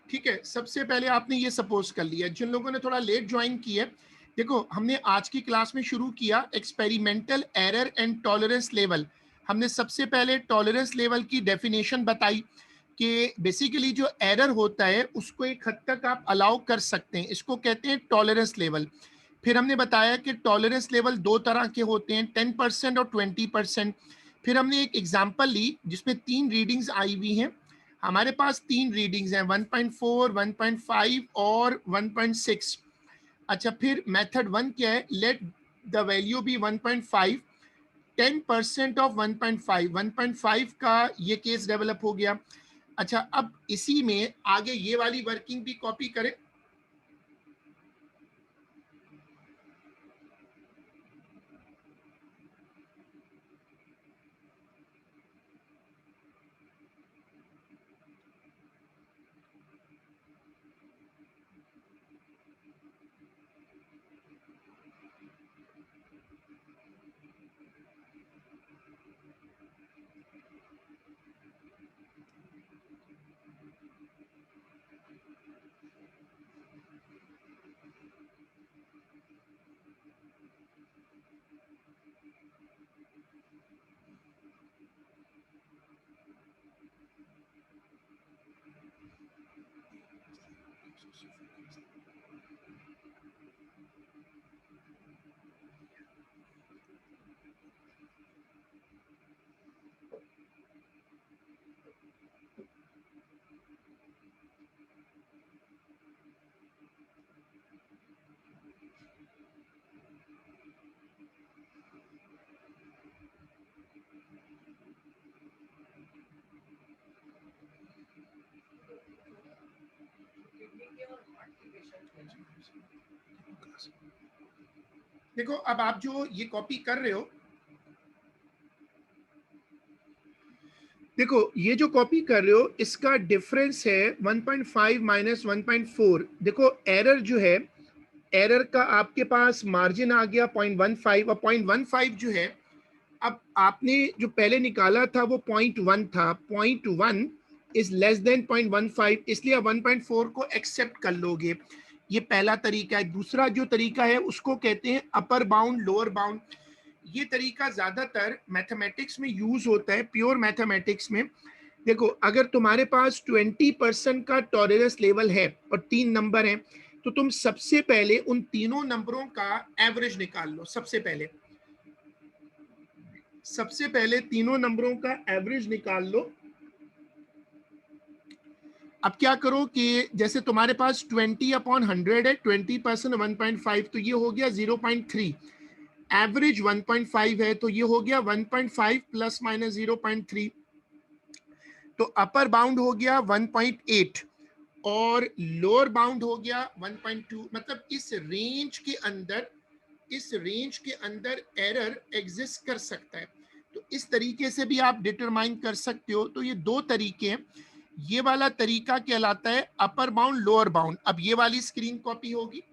ठीक है, सबसे पहले आपने ये सपोज कर लिया, जिन लोगों ने थोड़ा लेट ज्वाइन किया है, देखो हमने आज की क्लास में शुरू किया experimental error and tolerance level. हमने सबसे पहले टॉलरेंस लेवल की डेफिनेशन बताई कि बेसिकली जो एरर होता है उसको एक हद तक आप अलाउ कर सकते हैं, इसको कहते हैं टॉलरेंस लेवल। फिर हमने बताया कि टॉलरेंस लेवल दो तरह के होते हैं, 10% और 20%। फिर हमने एक एग्जांपल ली जिसमें तीन रीडिंग्स आई हुई हैं। हमारे पास तीन रीडिंग्स हैं, 1.4, 1.5 और 1.6। अच्छा, फिर मेथड वन क्या है, let the value be 1.5, 10% of 1.5, 1.5 का ये केस डेवलप हो गया। अच्छा, अब इसी में आगे ये वाली वर्किंग भी कॉपी करें। देखो अब आप जो ये कॉपी कर रहे हो, देखो ये जो कॉपी कर रहे हो इसका डिफरेंस है 1.5 माइनस 1.4। देखो एरर जो है, एरर का आपके पास मार्जिन आ गया 0.15, और 0.15 जो है, अब आपने जो पहले निकाला था वो 0.1 था, 0.1 इज लेस देन 0.15, इसलिए 1.4 को एक्सेप्ट कर लोगे। ये पहला तरीका है। दूसरा जो तरीका है उसको कहते हैं अपर बाउंड लोअर बाउंड। ये तरीका ज्यादातर मैथमेटिक्स में यूज होता है, प्योर मैथमेटिक्स में। देखो अगर तुम्हारे पास 20% का टॉलरेंस लेवल है और तीन नंबर हैं, तो तुम सबसे पहले उन तीनों नंबरों का एवरेज निकाल लो। सबसे पहले तीनों नंबरों का एवरेज निकाल लो। अब क्या करो कि जैसे तुम्हारे पास 20/100 है, 20% 1.5, तो ये हो गया 0.3। एवरेज 1.5 है तो ये हो गया 1.5 प्लस माइनस 0.3। तो अपर बाउंड हो गया 1.8 और लोअर बाउंड हो गया 1.2। मतलब इस रेंज के अंदर एरर एग्जिस्ट कर सकता है। तो इस तरीके से भी आप डिटरमाइन कर सकते हो। तो ये दो तरीके हैं। ये वाला तरीका कहलाता है अपर बाउंड लोअर बाउंड। अब ये वाली स्क्रीन कॉपी होगी।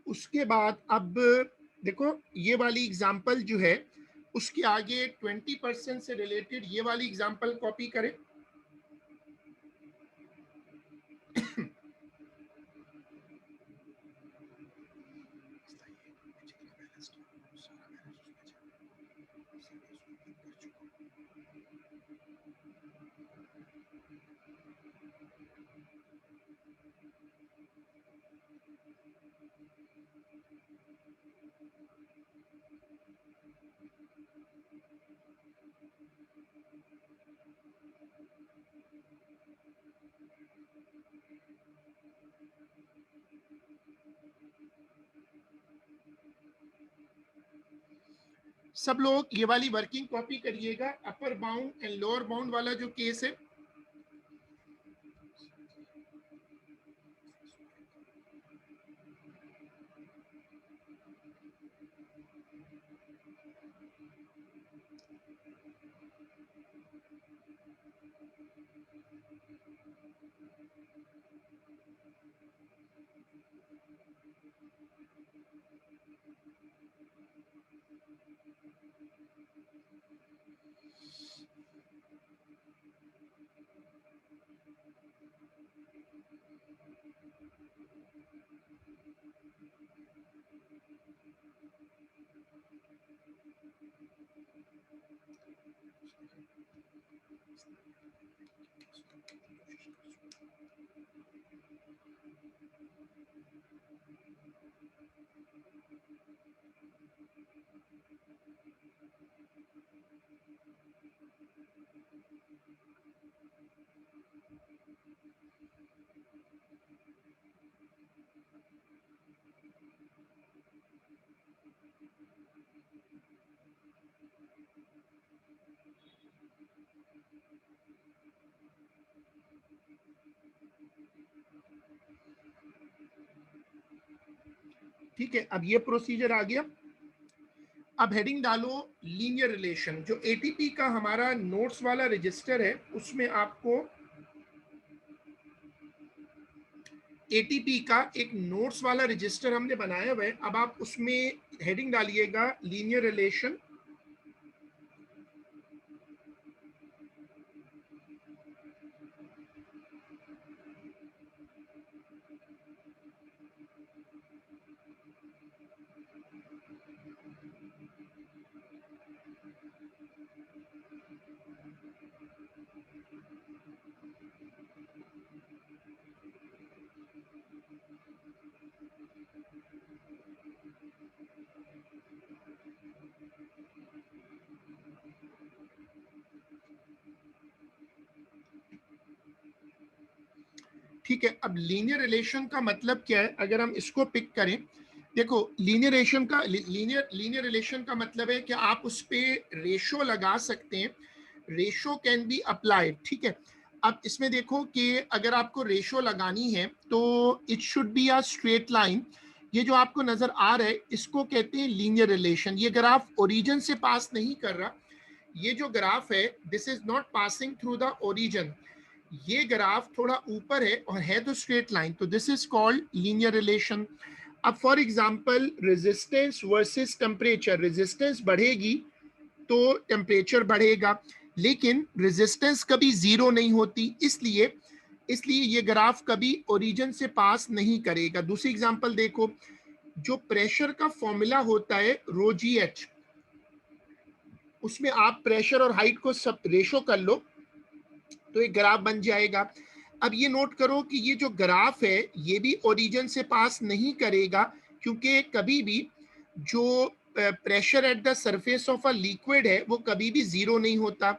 उसके बाद अब देखो ये वाली एग्जांपल जो है उसके आगे 20% से रिलेटेड ये वाली एग्जांपल कॉपी करें। सब लोग ये वाली वर्किंग कॉपी करिएगा। Upper bound and lower bound वाला जो केस है, ठीक है। अब ये प्रोसीजर आ गया। अब हेडिंग डालो लीनियर रिलेशन। जो एटीपी का हमारा नोट्स वाला रजिस्टर है उसमें आपको एटीपी का एक नोट्स वाला रजिस्टर हमने बनाया हुआ है। अब आप उसमें हेडिंग डालिएगा लीनियर रिलेशन। ठीक है। अब लीनियर रिलेशन का मतलब क्या है, अगर हम इसको पिक करें, देखो लीनियर रिलेशन का मतलब है कि आप उस पे रेशो लगा सकते हैं। Ratio can be applied. ठीक है। अब इसमें देखो कि अगर आपको रेशो लगानी है तो it should be a straight line. ये जो आपको नजर आ रहा है इसको कहते हैं लीनियर रिलेशन। ये ग्राफ ओरिजिन से पास नहीं कर रहा। ये जो ग्राफ है this is not passing through the origin. ये ग्राफ थोड़ा ऊपर है और है तो स्ट्रेट लाइन, तो this is called linear relation. अब for example resistance versus temperature, resistance बढ़ेगी तो टेम्परेचर बढ़ेगा, लेकिन रेजिस्टेंस कभी जीरो नहीं होती, इसलिए इसलिए ये ग्राफ कभी ओरिजिन से पास नहीं करेगा। दूसरी एग्जांपल देखो, जो प्रेशर का फॉर्मूला होता है रो जी एच, उसमें आप प्रेशर और हाइट को सब रेशो कर लो तो एक ग्राफ बन जाएगा। अब ये नोट करो कि ये जो ग्राफ है ये भी ओरिजिन से पास नहीं करेगा, क्योंकि कभी भी जो pressure at the surface of a liquid है वो कभी भी जीरो नहीं होता।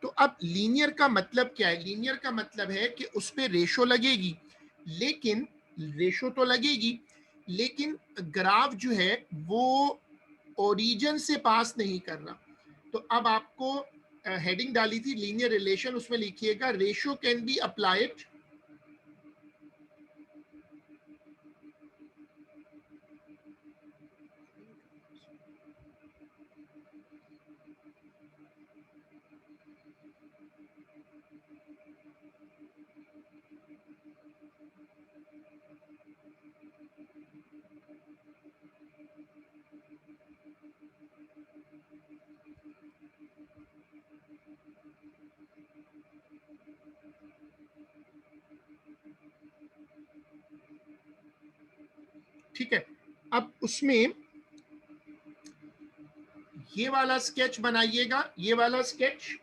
तो अब लीनियर का मतलब क्या है? लीनियर का मतलब है कि उस पर रेशो लगेगी, लेकिन रेशो तो लगेगी लेकिन ग्राफ जो है वो ओरिजिन से पास नहीं कर रहा। तो अब आपको हेडिंग डाली थी लीनियर रिलेशन, उसमें लिखिएगा रेशियो कैन बी अप्लाइड ठीक है, अब उसमें ये वाला स्केच बनाइएगा, ये वाला स्केच।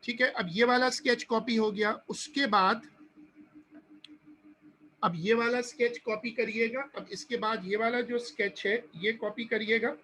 ठीक है, अब ये वाला स्केच कॉपी हो गया। उसके बाद अब ये वाला स्केच कॉपी करिएगा। अब इसके बाद ये वाला जो स्केच है ये कॉपी करिएगा।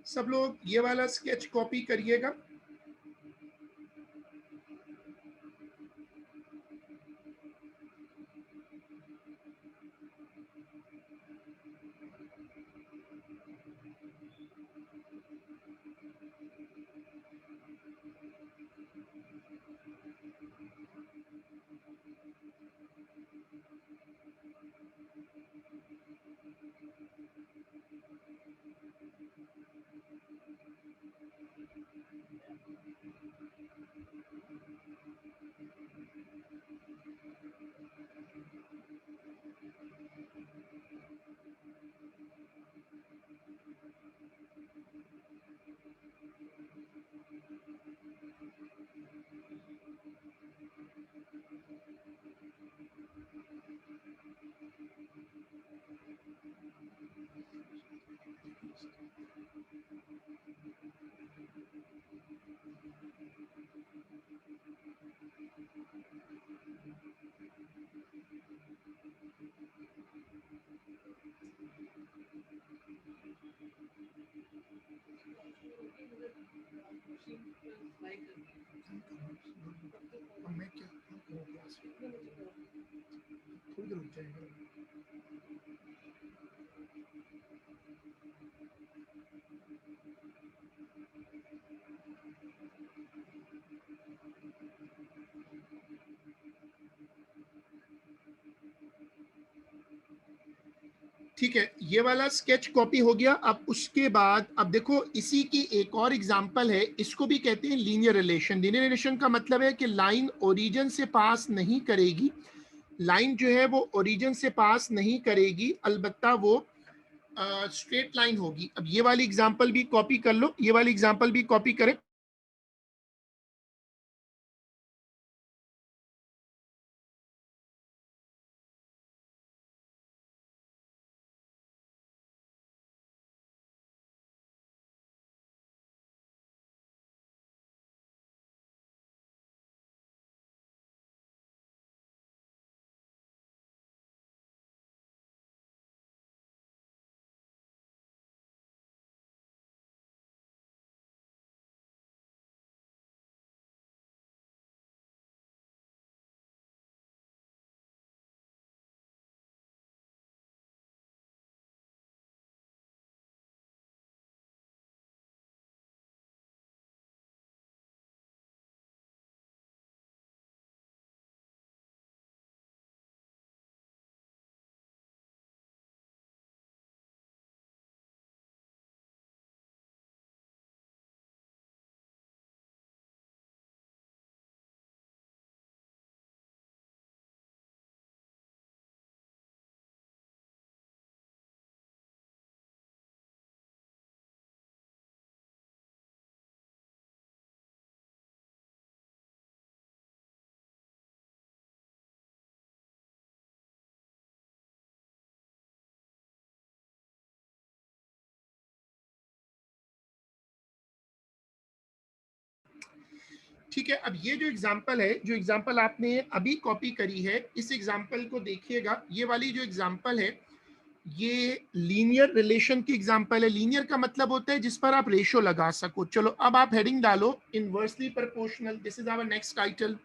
सब लोग ये वाला स्केच कॉपी करिएगा। मैं क्या खुद रुक जाएगा। ठीक है, ये वाला स्केच कॉपी हो गया। अब उसके बाद अब देखो इसी की एक और एग्जांपल है, इसको भी कहते हैं लीनियर रिलेशन। लीनियर रिलेशन का मतलब है कि लाइन ओरिजिन से पास नहीं करेगी, लाइन जो है वो ओरिजिन से पास नहीं करेगी, अलबत्ता वो स्ट्रेट लाइन होगी। अब ये वाली एग्जांपल भी कॉपी कर लो, ये वाली एग्जांपल भी कॉपी करें। ठीक है, अब ये जो एग्जांपल है, जो एग्जांपल आपने अभी कॉपी करी है, इस एग्जांपल को देखिएगा। ये वाली जो एग्जांपल है ये लीनियर रिलेशन की एग्जांपल है। लीनियर का मतलब होता है जिस पर आप रेशो लगा सको। चलो अब आप हेडिंग डालो inversely proportional, this is our next title.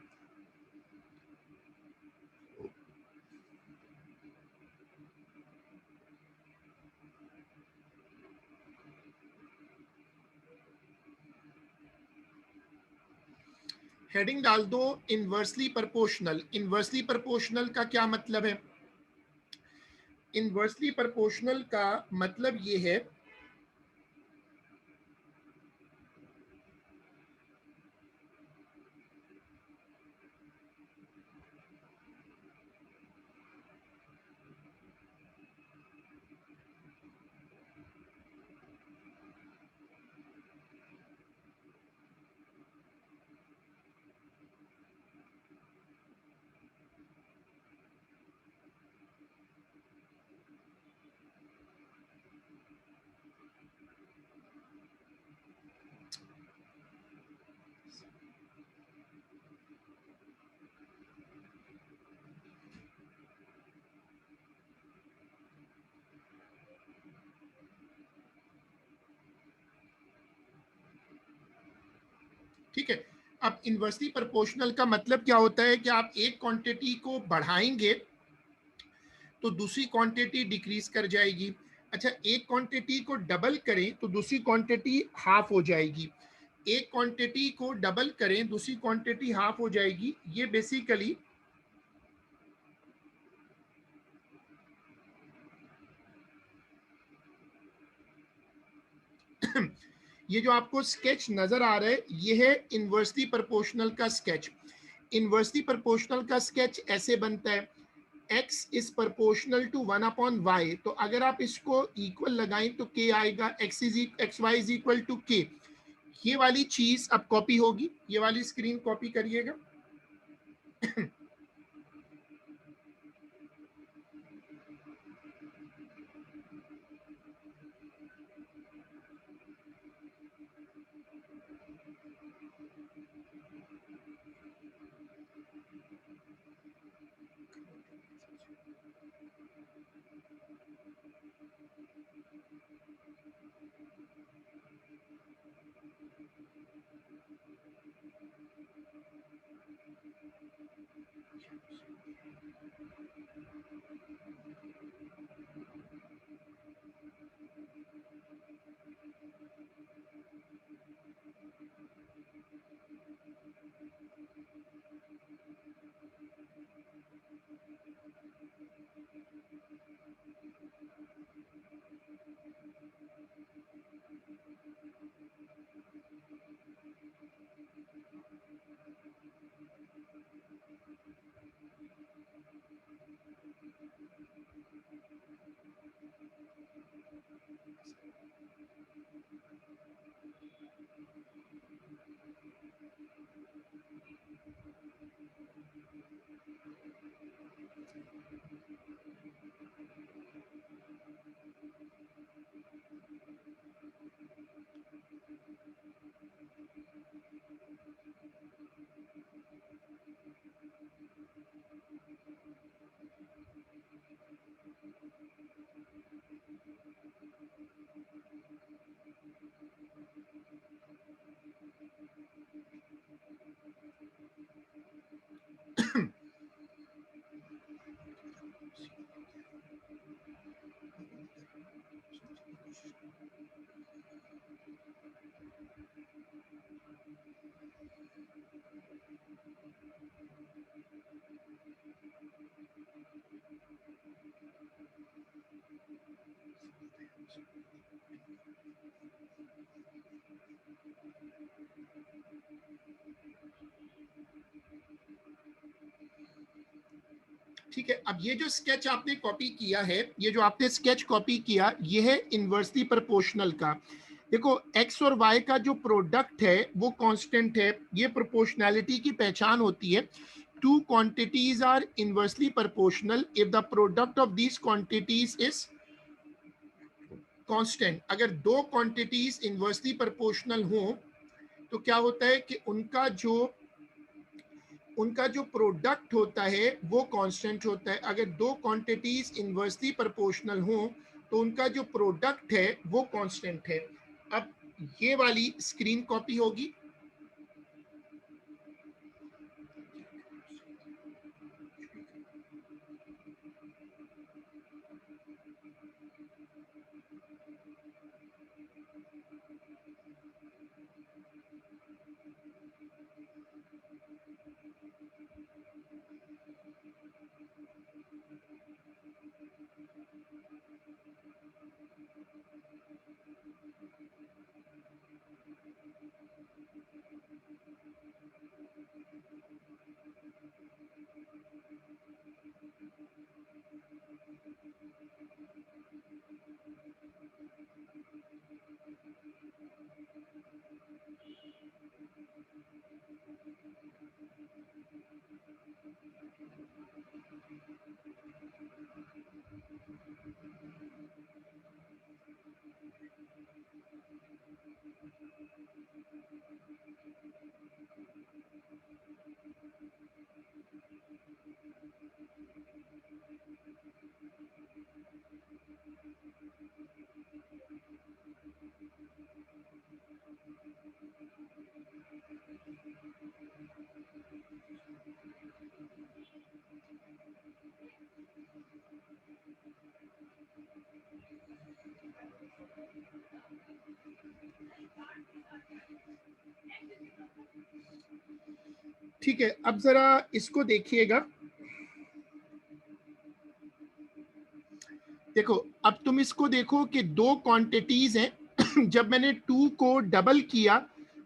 Heading डाल दो इनवर्सली प्रोपोर्शनल। इनवर्सली प्रोपोर्शनल का क्या मतलब है? इनवर्सली प्रोपोर्शनल का मतलब ये है ठीक है। अब इन्वर्सली प्रोपोर्शनल का मतलब क्या होता है कि आप एक क्वांटिटी को बढ़ाएंगे तो दूसरी क्वांटिटी डिक्रीज कर जाएगी। अच्छा, एक क्वांटिटी को डबल करें तो दूसरी क्वांटिटी हाफ हो जाएगी। एक क्वांटिटी को डबल करें दूसरी क्वांटिटी हाफ हो जाएगी। ये बेसिकली ये जो आपको स्केच नजर आ रहा है ये है इन्वर्सली प्रोपोर्शनल का स्केच। इन्वर्सली प्रोपोर्शनल का स्केच ऐसे बनता है, x is proportional to 1/y। तो अगर आप इसको इक्वल लगाएं तो k आएगा, x y is equal to k। ये वाली चीज अब कॉपी होगी, ये वाली स्क्रीन कॉपी करिएगा। ठीक है, अब ये जो स्केच आपने कॉपी किया है, ये जो आपने स्केच कॉपी किया, ये है इन्वर्सली प्रोपोर्शनल का। देखो x और y का जो प्रोडक्ट है वो कांस्टेंट है, ये प्रोपोर्शनैलिटी की पहचान होती है। Two quantities are inversely proportional if the product of these quantities is constant. अगर दो क्वांटिटीज इन्वर्सली प्रोपोर्शनल हो तो क्या होता है कि उनका जो प्रोडक्ट होता है वो कांस्टेंट होता है। अगर दो क्वांटिटीज इनवर्सली प्रोपोर्शनल हो तो उनका जो प्रोडक्ट है वो कांस्टेंट है। अब ये वाली स्क्रीन कॉपी होगी। ठीक है, अब जरा इसको देखिएगा। देखो, अब तुम इसको देखो कि दो क्वांटिटीज हैं जब मैंने 2 को डबल किया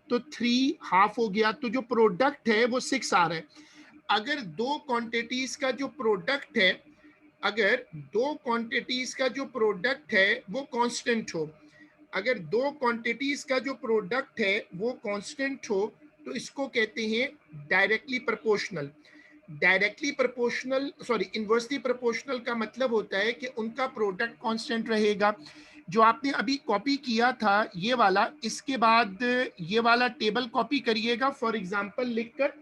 तो 3 हाफ हो गया, तो जो प्रोडक्ट है वो 6 आ रहा है। अगर दो क्वांटिटीज का जो प्रोडक्ट है, अगर दो क्वांटिटीज का जो प्रोडक्ट है वो कांस्टेंट हो, अगर दो क्वांटिटीज का जो प्रोडक्ट है वो कांस्टेंट हो, तो इसको कहते हैं directly proportional. Directly proportional, sorry, inversely proportional का मतलब होता है कि उनका प्रोडक्ट कांस्टेंट रहेगा। जो आपने अभी कॉपी किया था ये वाला, इसके बाद ये वाला टेबल कॉपी करिएगा फॉर एग्जांपल लिखकर।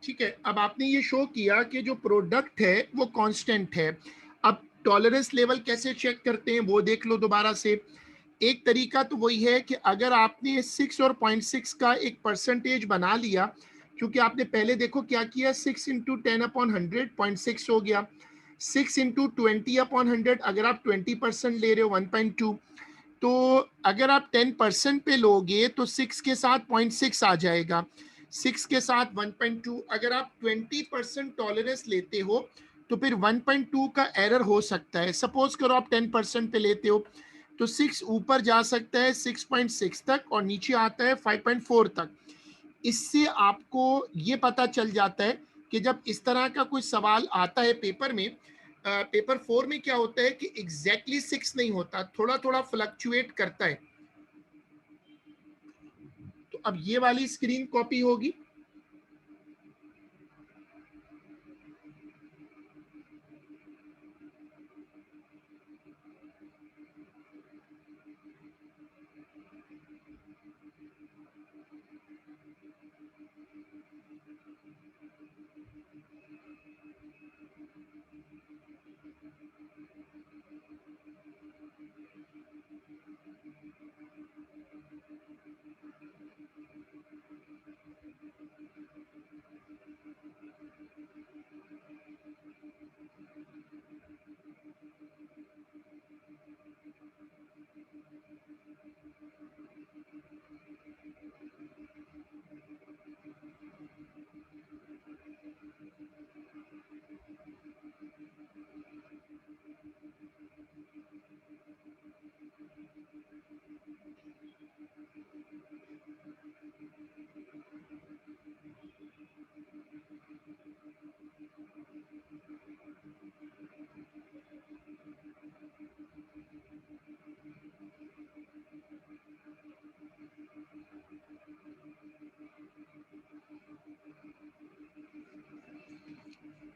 ठीक है, अब आपने ये शो किया कि जो प्रोडक्ट है वो कांस्टेंट है। अब टॉलरेंस लेवल कैसे चेक करते हैं वो देख लो दोबारा से। एक तरीका तो वही है कि अगर आपने 6 और 0.6 का एक परसेंटेज बना लिया, क्योंकि आपने पहले देखो क्या किया, 6 इंटू 10/100 0.6 हो गया, 6 इंटू 20/100 अगर आप 20% ले रहे हो 1.2, तो अगर आप 10% पे लोगे तो 6 के साथ 0.6 आ जाएगा, 6 के साथ 1.2। अगर आप 20% टॉलरेंस लेते हो तो फिर 1.2 का एरर हो सकता है। सपोज करो आप 10% पे लेते हो तो 6 ऊपर जा सकता है 6.6 तक और नीचे आता है 5.4 तक। इससे आपको ये पता चल जाता है कि जब इस तरह का कोई सवाल आता है पेपर में, पेपर 4 में क्या होता है कि एग्जैक्टली 6 नहीं होता, थोड़ा थोड़ा फ्लक्चुएट करता है। तो अब ये वाली स्क्रीन कॉपी होगी।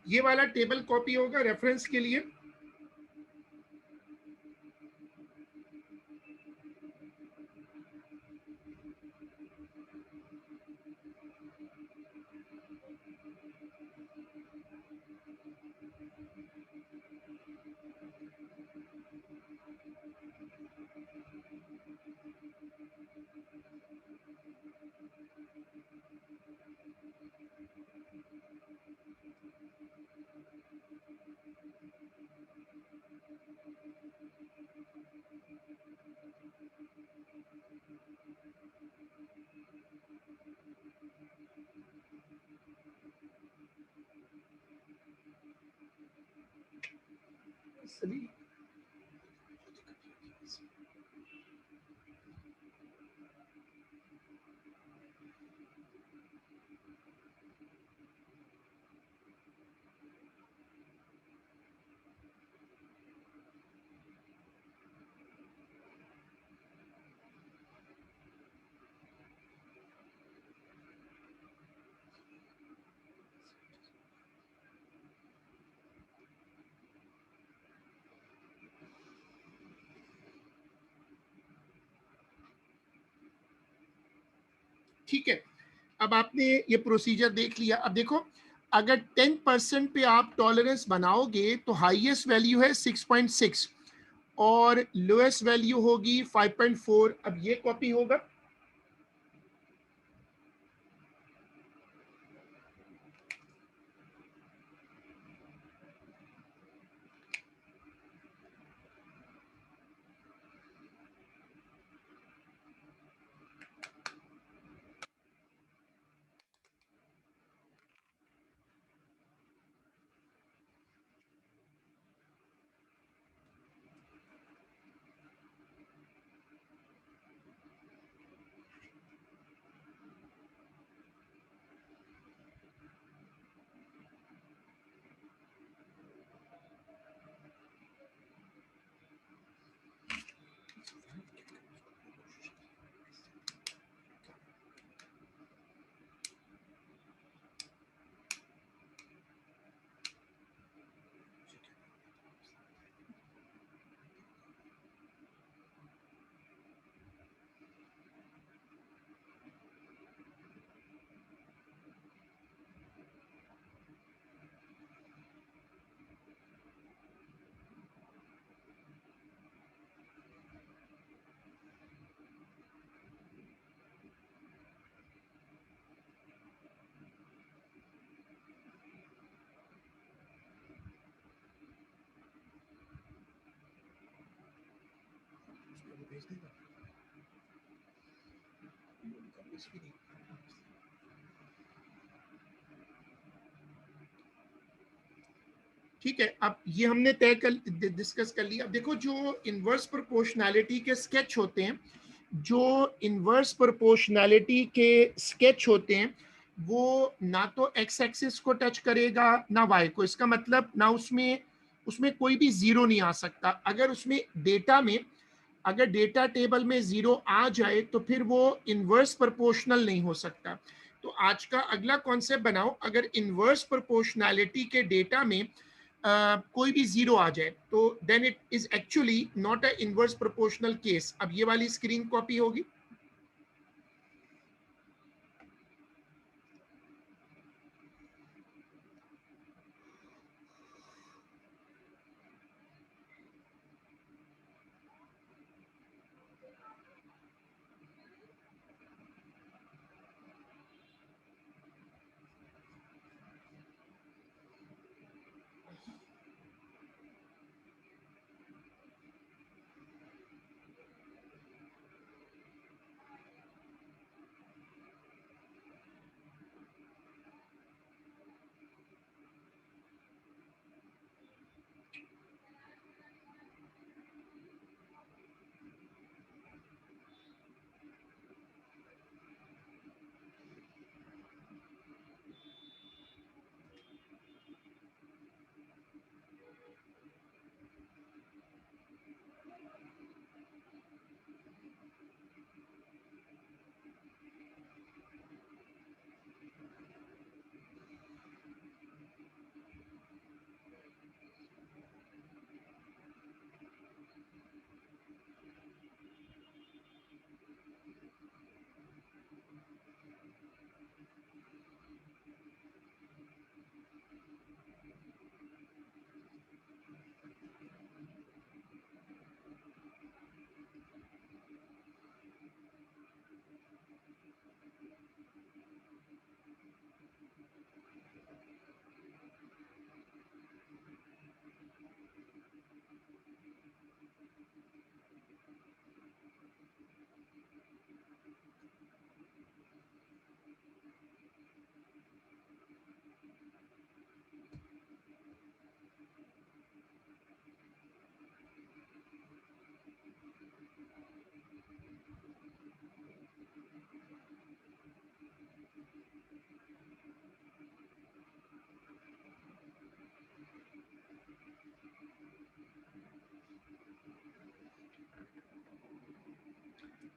ये वाला टेबल कॉपी होगा रेफरेंस के लिए। सभी ठीक है। अब आपने ये प्रोसीजर देख लिया। अब देखो, अगर 10% पे आप टॉलरेंस बनाओगे तो हाईएस्ट वैल्यू है 6.6 और लोएस्ट वैल्यू होगी 5.4। अब ये कॉपी होगा। ठीक है। अब ये हमने तय कर डिस्कस कर लिया। अब देखो, जो इनवर्स प्रोपोर्शनैलिटी के स्केच होते हैं, जो इनवर्स प्रोपोर्शनैलिटी के स्केच होते हैं, वो ना तो एक्स एक्सिस को टच करेगा ना वाई को। इसका मतलब ना उसमें उसमें कोई भी जीरो नहीं आ सकता। अगर उसमें डेटा में, अगर डेटा टेबल में जीरो आ जाए तो फिर वो इनवर्स प्रोपोर्शनल नहीं हो सकता। तो आज का अगला कॉन्सेप्ट बनाओ, अगर इनवर्स प्रोपोर्शनैलिटी के डेटा में कोई भी जीरो आ जाए तो then it is actually not a inverse proportional case. अब ये वाली स्क्रीन कॉपी होगी।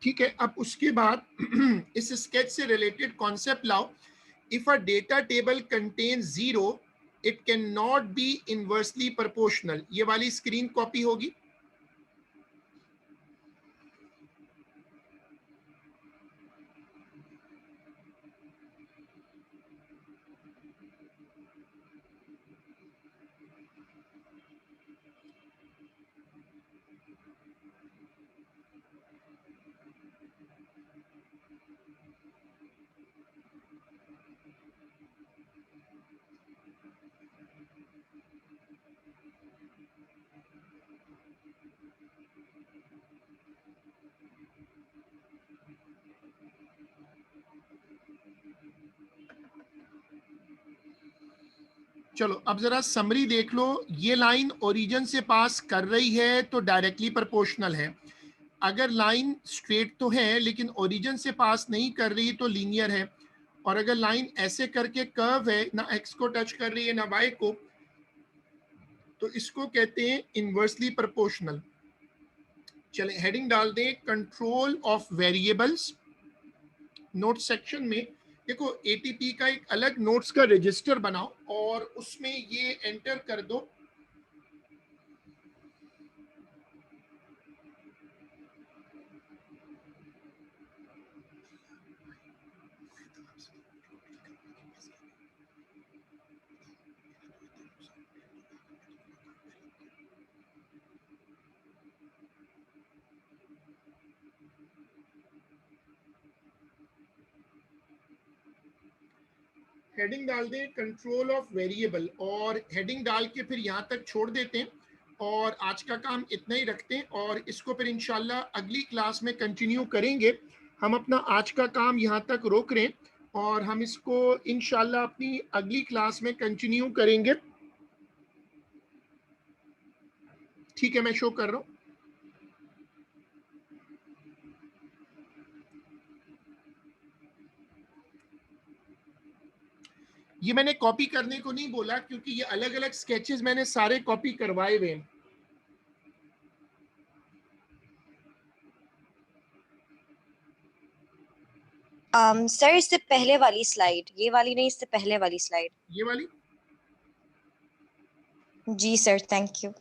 ठीक है, अब उसके बाद इस स्केच से रिलेटेड कॉन्सेप्ट लाओ। If a data table contain 0 it can not be inversely proportional. ये वाली स्क्रीन कॉपी होगी। चलो अब जरा समरी देख लो। ये लाइन ओरिजिन से पास कर रही है तो डायरेक्टली प्रोपोर्शनल है। अगर लाइन स्ट्रेट तो है लेकिन ओरिजिन से पास नहीं कर रही तो लीनियर है। और अगर लाइन ऐसे करके कर्व है, ना एक्स को टच कर रही है ना वाई को, तो इसको कहते हैं इनवर्सली प्रोपोर्शनल। चले हेडिंग डाल दें, control of variables. Note section में देखो एटीपी का एक अलग नोट्स का रजिस्टर बनाओ और उसमें ये एंटर कर दो। हेडिंग डाल दें कंट्रोल ऑफ वेरिएबल और हेडिंग डाल के फिर यहाँ तक छोड़ देते हैं और आज का काम इतना ही रखते हैं और इसको फिर इंशाल्लाह अगली क्लास में कंटिन्यू करेंगे। हम अपना आज का काम यहाँ तक रोक रहे हैं और हम इसको इंशाल्लाह अपनी अगली क्लास में कंटिन्यू करेंगे। ठीक है, मैं शो कर रहा हूँ। ये मैंने कॉपी करने को नहीं बोला क्योंकि ये अलग अलग स्केचेस मैंने सारे कॉपी करवाए हुए हैं। सर इससे पहले वाली स्लाइड, ये वाली नहीं, इससे पहले वाली स्लाइड। ये वाली। जी सर, थैंक यू।